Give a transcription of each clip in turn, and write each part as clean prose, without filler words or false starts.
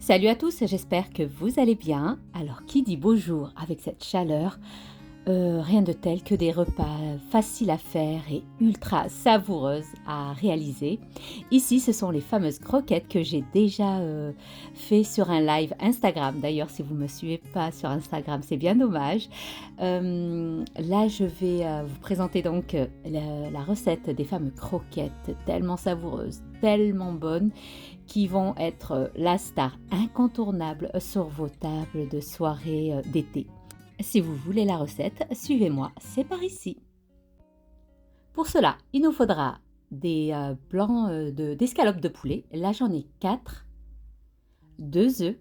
Salut à tous, j'espère que vous allez bien. Alors, qui dit beau jour avec cette chaleur, rien de tel que des repas faciles à faire et ultra savoureuses à réaliser. Ici, ce sont les fameuses croquettes que j'ai déjà fait sur un live Instagram. D'ailleurs, si vous ne me suivez pas sur Instagram, c'est bien dommage. Là, je vais vous présenter donc la recette des fameuses croquettes tellement savoureuses, tellement bonnes qui vont être la star incontournable sur vos tables de soirée d'été. Si vous voulez la recette, suivez-moi, c'est par ici. Pour cela, il nous faudra des blancs d'escalopes de poulet. Là, j'en ai 4, 2 œufs,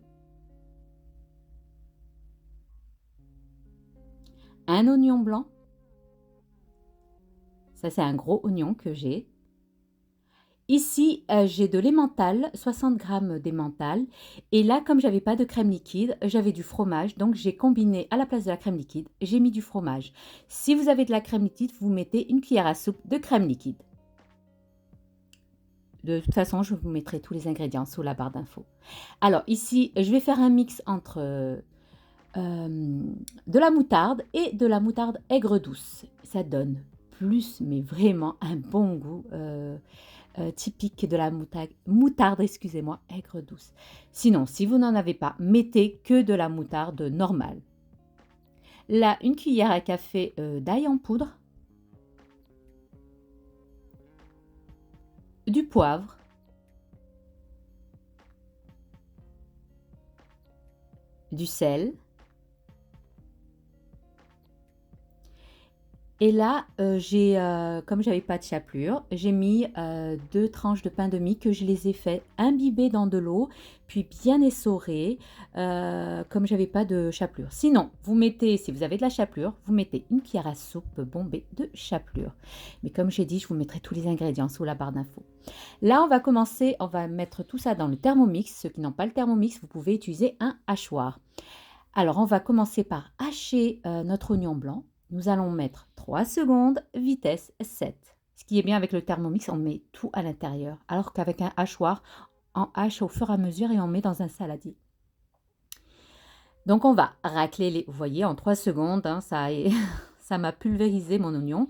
un oignon blanc. Ça, c'est un gros oignon que j'ai. Ici, j'ai de l'emmental, 60 grammes d'emmental. Et là, comme j'avais pas de crème liquide, j'avais du fromage. Donc, j'ai combiné à la place de la crème liquide, j'ai mis du fromage. Si vous avez de la crème liquide, vous mettez une cuillère à soupe de crème liquide. De toute façon, je vous mettrai tous les ingrédients sous la barre d'infos. Alors, ici, je vais faire un mix entre de la moutarde et de la moutarde aigre douce. Ça donne plus, mais vraiment un bon goût. Typique de la moutarde, excusez-moi, aigre douce. Sinon, si vous n'en avez pas, mettez que de la moutarde normale. Là, une cuillère à café d'ail en poudre, du poivre, du sel. Et là, comme j'avais pas de chapelure, j'ai mis 2 tranches de pain de mie que je les ai fait imbiber dans de l'eau, puis bien essorer, comme j'avais pas de chapelure. Sinon, vous mettez, si vous avez de la chapelure, vous mettez une cuillère à soupe bombée de chapelure. Mais comme j'ai dit, je vous mettrai tous les ingrédients sous la barre d'infos. Là, on va commencer, on va mettre tout ça dans le Thermomix. Ceux qui n'ont pas le Thermomix, vous pouvez utiliser un hachoir. Alors, on va commencer par hacher notre oignon blanc. Nous allons mettre 3 secondes, vitesse 7. Ce qui est bien avec le Thermomix, on met tout à l'intérieur. Alors qu'avec un hachoir, on hache au fur et à mesure et on met dans un saladier. Donc on va racler vous voyez, en 3 secondes, hein, ça m'a pulvérisé mon oignon.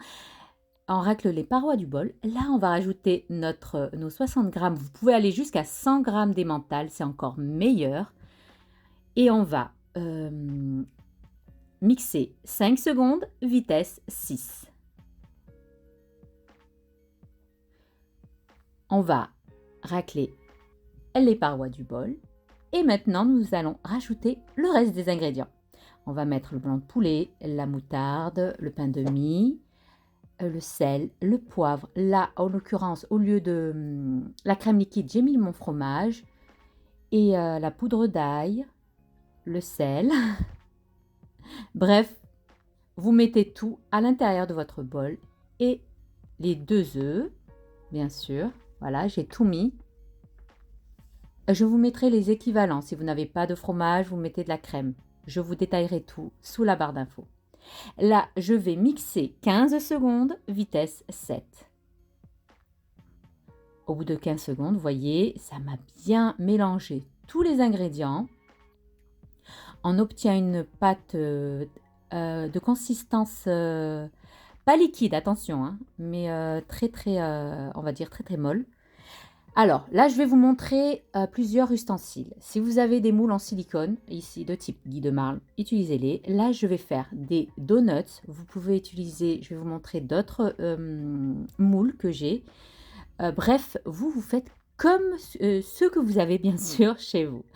On racle les parois du bol. Là, on va rajouter nos 60 grammes. Vous pouvez aller jusqu'à 100 grammes d'emmental, c'est encore meilleur. Et on va mixer 5 secondes, vitesse 6. On va racler les parois du bol. Et maintenant, nous allons rajouter le reste des ingrédients. On va mettre le blanc de poulet, la moutarde, le pain de mie, le sel, le poivre. Là, en l'occurrence, au lieu de la crème liquide, j'ai mis mon fromage et la poudre d'ail, le sel. Bref, vous mettez tout à l'intérieur de votre bol et les 2 œufs, bien sûr. Voilà, j'ai tout mis. Je vous mettrai les équivalents. Si vous n'avez pas de fromage, vous mettez de la crème. Je vous détaillerai tout sous la barre d'infos. Là, je vais mixer 15 secondes, vitesse 7. Au bout de 15 secondes, vous voyez, ça m'a bien mélangé tous les ingrédients. On obtient une pâte de consistance pas liquide, attention, hein, mais très, on va dire très molle. Alors, là, je vais vous montrer plusieurs ustensiles. Si vous avez des moules en silicone, ici de type Guy de Marle, utilisez-les. Là, je vais faire des donuts. Vous pouvez utiliser, je vais vous montrer d'autres moules que j'ai. Bref, vous faites comme ceux que vous avez bien sûr chez vous.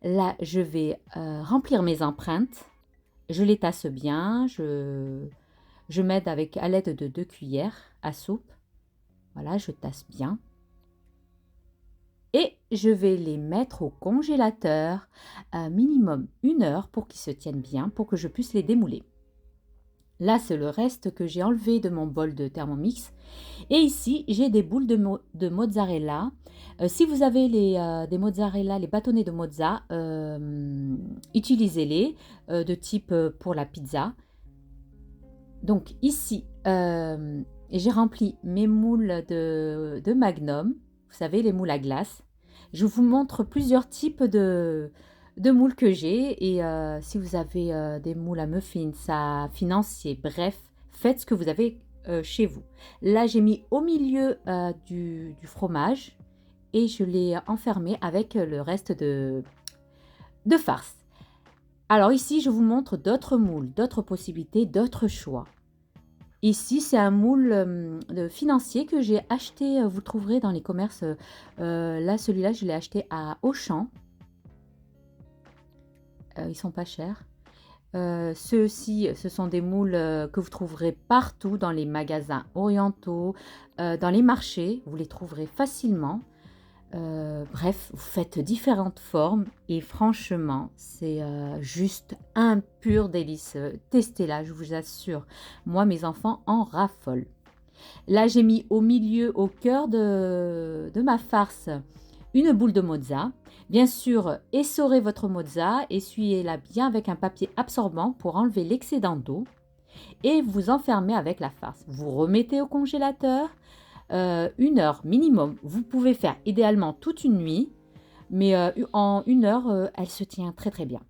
Là, je vais remplir mes empreintes. Je les tasse bien. Je m'aide à l'aide de 2 cuillères à soupe. Voilà, je tasse bien. Et je vais les mettre au congélateur minimum 1 heure pour qu'ils se tiennent bien, pour que je puisse les démouler. Là, c'est le reste que j'ai enlevé de mon bol de Thermomix. Et ici, j'ai des boules de mozzarella. Si vous avez des mozzarella, les bâtonnets de mozza, utilisez-les de type pour la pizza. Donc ici, j'ai rempli mes moules de Magnum. Vous savez, les moules à glace. Je vous montre plusieurs types de moules que j'ai et si vous avez, des moules à muffins, à financier, bref, faites ce que vous avez, chez vous. Là, j'ai mis au milieu, du fromage et je l'ai enfermé avec, le reste de farce. Alors ici, je vous montre d'autres moules, d'autres possibilités, d'autres choix. Ici, c'est un moule, financier que j'ai acheté, vous le trouverez dans les commerces, là, celui-là, je l'ai acheté à Auchan. Ils sont pas chers. Ceux-ci, ce sont des moules, que vous trouverez partout dans les magasins orientaux, dans les marchés, vous les trouverez facilement. Bref, vous faites différentes formes et franchement, c'est, juste un pur délice. Testez-la, je vous assure. Moi, mes enfants en raffolent. Là, j'ai mis au milieu, au cœur de ma farce, une boule de mozza. Bien sûr, essorez votre mozza, essuyez-la bien avec un papier absorbant pour enlever l'excédent d'eau et vous enfermez avec la farce. Vous remettez au congélateur 1 heure minimum. Vous pouvez faire idéalement toute une nuit, mais en 1 heure, elle se tient très très bien.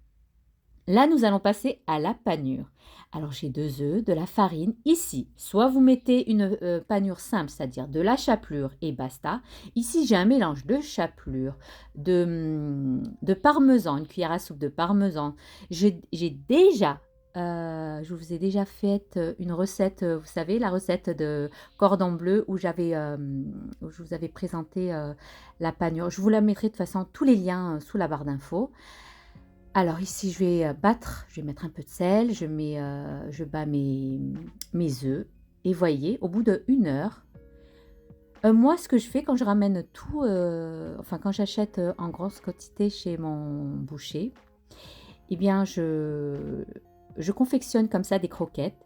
Là, nous allons passer à la panure. Alors, j'ai 2 œufs, de la farine. Ici, soit vous mettez une panure simple, c'est-à-dire de la chapelure et basta. Ici, j'ai un mélange de chapelure, de parmesan, une cuillère à soupe de parmesan. J'ai déjà, je vous ai déjà fait une recette, vous savez, la recette de cordon bleu où où je vous avais présenté la panure. Je vous la mettrai de toute façon tous les liens sous la barre d'infos. Alors ici, je vais battre, je vais mettre un peu de sel, je bats mes œufs. Et voyez, au bout d'1 heure, moi, ce que je fais quand je ramène tout, enfin quand j'achète en grosse quantité chez mon boucher, eh bien, je confectionne comme ça des croquettes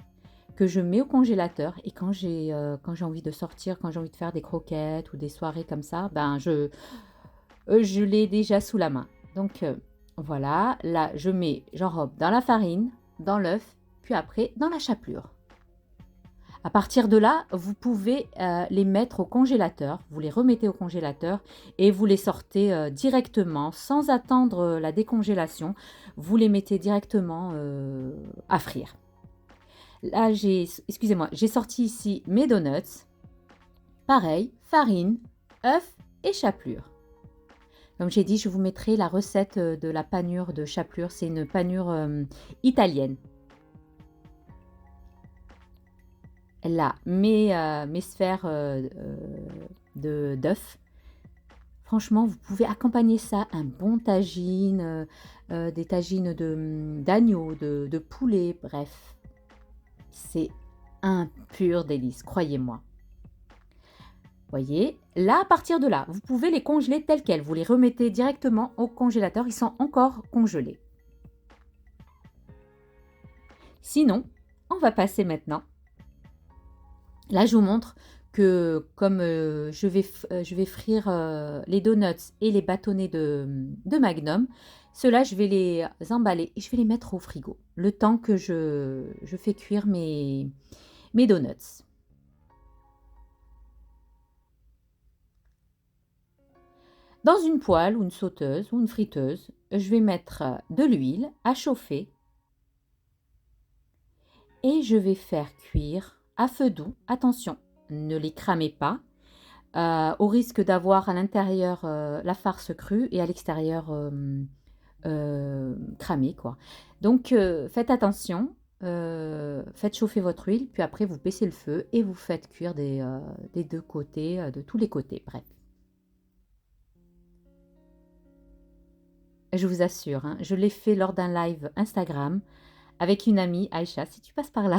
que je mets au congélateur. Et quand j'ai envie de sortir, quand j'ai envie de faire des croquettes ou des soirées comme ça, ben je l'ai déjà sous la main. Donc voilà, là j'enrobe dans la farine, dans l'œuf, puis après dans la chapelure. À partir de là, vous pouvez les mettre au congélateur, vous les remettez au congélateur et vous les sortez directement sans attendre la décongélation. Vous les mettez directement à frire. Là, excusez-moi, j'ai sorti ici mes donuts. Pareil, farine, œuf et chapelure. Comme j'ai dit, je vous mettrai la recette de la panure de chapelure. C'est une panure italienne. Là, mes sphères d'œuf. Franchement, vous pouvez accompagner ça un bon tagine, des tagines d'agneau, de poulet, bref. C'est un pur délice, croyez-moi. Voyez, là, à partir de là, vous pouvez les congeler tels quels. Vous les remettez directement au congélateur, ils sont encore congelés. Sinon, on va passer maintenant. Là, je vous montre que comme je vais frire les donuts et les bâtonnets de Magnum, ceux-là, je vais les emballer et je vais les mettre au frigo, le temps que je fais cuire mes donuts. Dans une poêle ou une sauteuse ou une friteuse, je vais mettre de l'huile à chauffer et je vais faire cuire à feu doux. Attention, ne les cramez pas, au risque d'avoir à l'intérieur la farce crue et à l'extérieur cramée, quoi. Donc, faites attention, faites chauffer votre huile, puis après vous baissez le feu et vous faites cuire des deux côtés, de tous les côtés, bref. Je vous assure, hein, je l'ai fait lors d'un live Instagram avec une amie, Aïcha, si tu passes par là.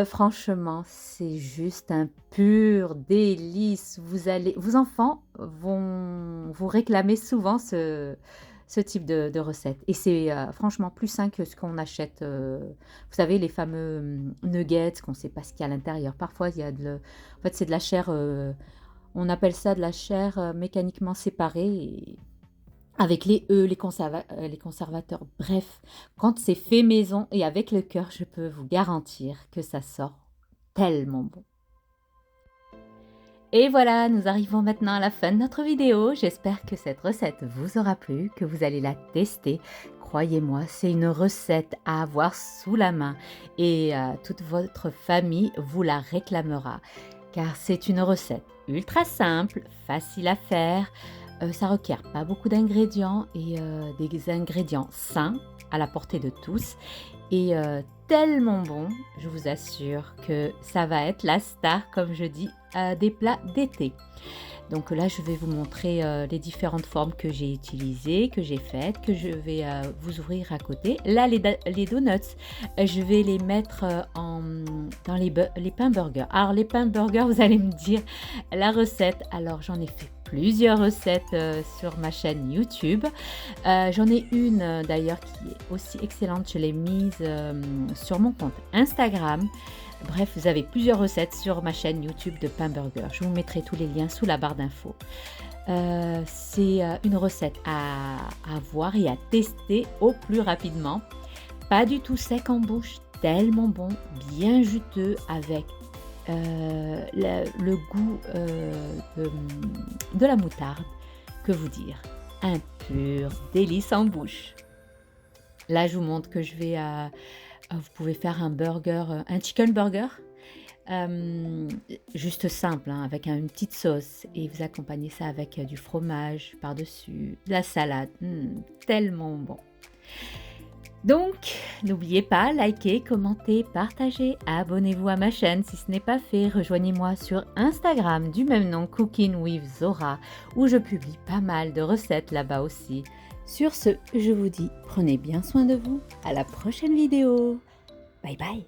Franchement, c'est juste un pur délice. Vos enfants vont vous réclamer souvent ce type de recette. Et c'est franchement plus sain que ce qu'on achète. Vous savez, les fameux nuggets, qu'on ne sait pas ce qu'il y a à l'intérieur. Parfois, il y a en fait, c'est de la chair, on appelle ça de la chair mécaniquement séparée. Avec les conservateurs, bref, quand c'est fait maison et avec le cœur, je peux vous garantir que ça sort tellement bon. Et voilà, nous arrivons maintenant à la fin de notre vidéo. J'espère que cette recette vous aura plu, que vous allez la tester. Croyez-moi, c'est une recette à avoir sous la main et toute votre famille vous la réclamera. Car c'est une recette ultra simple, facile à faire. Ça requiert pas beaucoup d'ingrédients et des ingrédients sains à la portée de tous. Et tellement bon, je vous assure que ça va être la star, comme je dis, des plats d'été. Donc là, je vais vous montrer les différentes formes que j'ai utilisées, que j'ai faites, que je vais vous ouvrir à côté. Là, les donuts, je vais les mettre dans les pains burgers. Alors, les pains burgers, vous allez me dire la recette. Alors, j'en ai fait plusieurs recettes sur ma chaîne YouTube. J'en ai une d'ailleurs qui est aussi excellente. Je l'ai mise sur mon compte Instagram. Bref, vous avez plusieurs recettes sur ma chaîne YouTube de pain burger. Je vous mettrai tous les liens sous la barre d'infos. C'est une recette à voir et à tester au plus rapidement. Pas du tout sec en bouche, tellement bon, bien juteux avec le goût de la moutarde. Que vous dire, un pur délice en bouche. Là, je vous montre que je vais... vous pouvez faire un burger, un chicken burger, juste simple, hein, avec une petite sauce. Et vous accompagnez ça avec du fromage par-dessus, de la salade. Tellement bon. Donc, n'oubliez pas, likez, commentez, partagez, abonnez-vous à ma chaîne si ce n'est pas fait. Rejoignez-moi sur Instagram du même nom, Cooking with Zora, où je publie pas mal de recettes là-bas aussi. Sur ce, je vous dis, prenez bien soin de vous. À la prochaine vidéo. Bye bye.